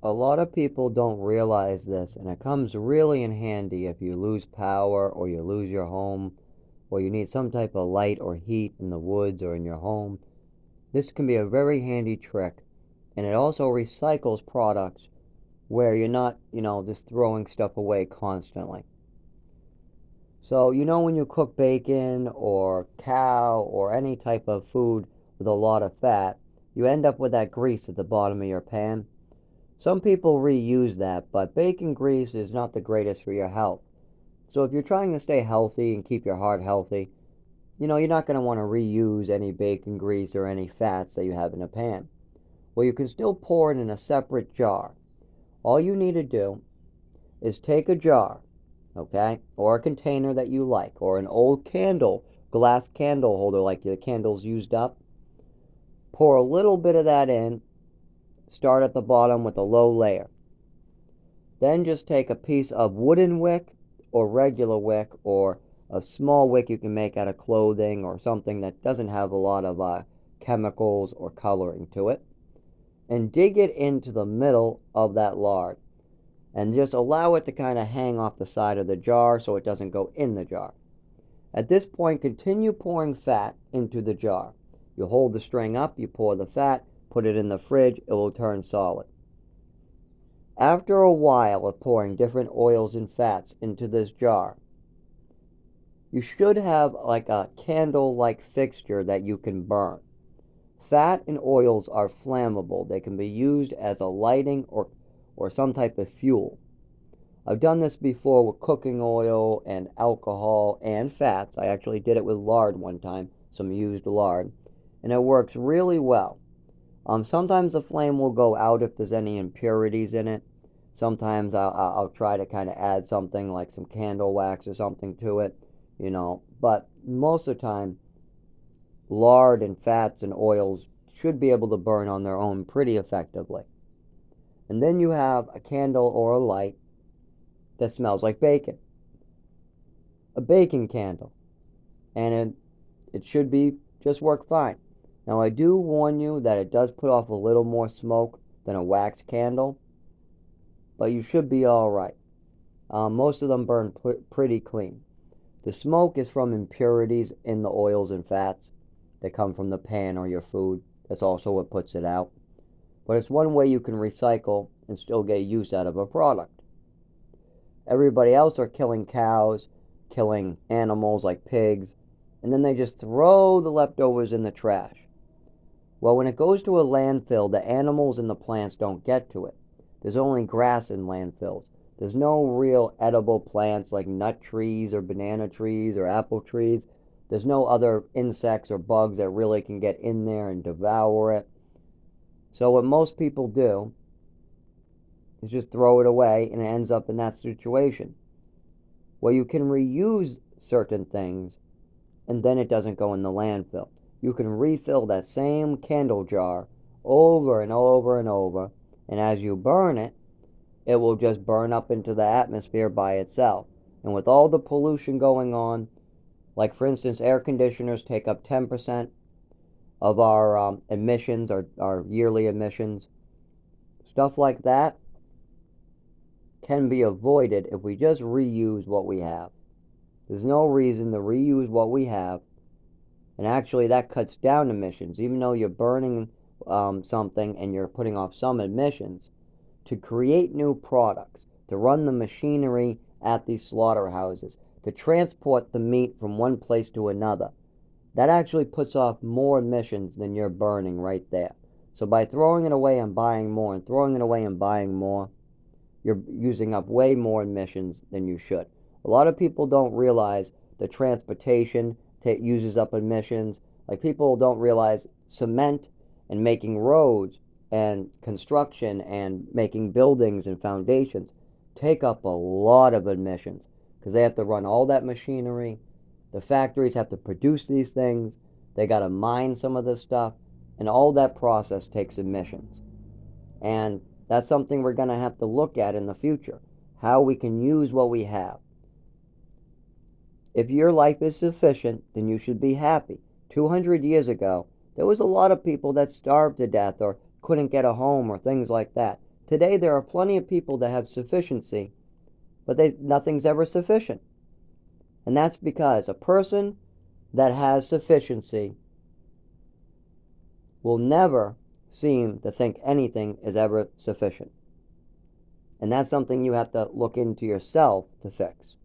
A lot of people don't realize this, and it comes really in handy if you lose power or you lose your home or you need some type of light or heat in the woods or in your home. This can be a very handy trick, and it also recycles products where you're not, just throwing stuff away constantly. So, when you cook bacon or cow or any type of food with a lot of fat, you end up with that grease at the bottom of your pan. Some people reuse that, but bacon grease is not the greatest for your health. So if you're trying to stay healthy and keep your heart healthy, you're not going to want to reuse any bacon grease or any fats that you have in a pan. Well, you can still pour it in a separate jar. All you need to do is take a jar, okay, or a container that you like, or an old glass candle holder like the candles used up. Pour a little bit of that in, start at the bottom with a low layer. Then just take a piece of wooden wick or regular wick or a small wick you can make out of clothing or something that doesn't have a lot of chemicals or coloring to it, and dig it into the middle of that lard. And just allow it to kind of hang off the side of the jar so it doesn't go in the jar. At this point, continue pouring fat into the jar. You hold the string up, you pour the fat, put it in the fridge, it will turn solid. After a while of pouring different oils and fats into this jar, you should have like a candle-like fixture that you can burn. Fat and oils are flammable. They can be used as a lighting or some type of fuel. I've done this before with cooking oil and alcohol and fats. I actually did it with lard one time, some used lard, and it works really well. Sometimes the flame will go out if there's any impurities in it. Sometimes I'll try to kind of add something like some candle wax or something to it, But most of the time, lard and fats and oils should be able to burn on their own pretty effectively. And then you have a candle or a light that smells like bacon. A bacon candle. And it should be just work fine. Now I do warn you that it does put off a little more smoke than a wax candle, but you should be alright. Most of them burn pretty clean. The smoke is from impurities in the oils and fats that come from the pan or your food. That's also what puts it out. But it's one way you can recycle and still get use out of a product. Everybody else are killing cows, killing animals like pigs, and then they just throw the leftovers in the trash. Well, when it goes to a landfill, the animals and the plants don't get to it. There's only grass in landfills. There's no real edible plants like nut trees or banana trees or apple trees. There's no other insects or bugs that really can get in there and devour it. So what most people do is just throw it away and it ends up in that situation. Well, you can reuse certain things and then it doesn't go in the landfill. You can refill that same candle jar over and over and over, and as you burn it, it will just burn up into the atmosphere by itself. And with all the pollution going on, like for instance, air conditioners take up 10% of our emissions, our yearly emissions, stuff like that can be avoided if we just reuse what we have. There's no reason to reuse what we have, and actually that cuts down emissions. Even though you're burning something and you're putting off some emissions, to create new products, to run the machinery at these slaughterhouses, to transport the meat from one place to another, that actually puts off more emissions than you're burning right there. So by throwing it away and buying more and throwing it away and buying more, you're using up way more emissions than you should. A lot of people don't realize the transportation uses up emissions. Like people don't realize cement and making roads and construction and making buildings and foundations take up a lot of emissions because they have to run all that machinery. The factories have to produce these things. They got to mine some of this stuff, and all that process takes emissions. And that's something we're going to have to look at in the future, how we can use what we have. If your life is sufficient, then you should be happy. 200 years ago, there was a lot of people that starved to death or couldn't get a home or things like that. Today there are plenty of people that have sufficiency, but nothing's ever sufficient. And that's because a person that has sufficiency will never seem to think anything is ever sufficient. And that's something you have to look into yourself to fix.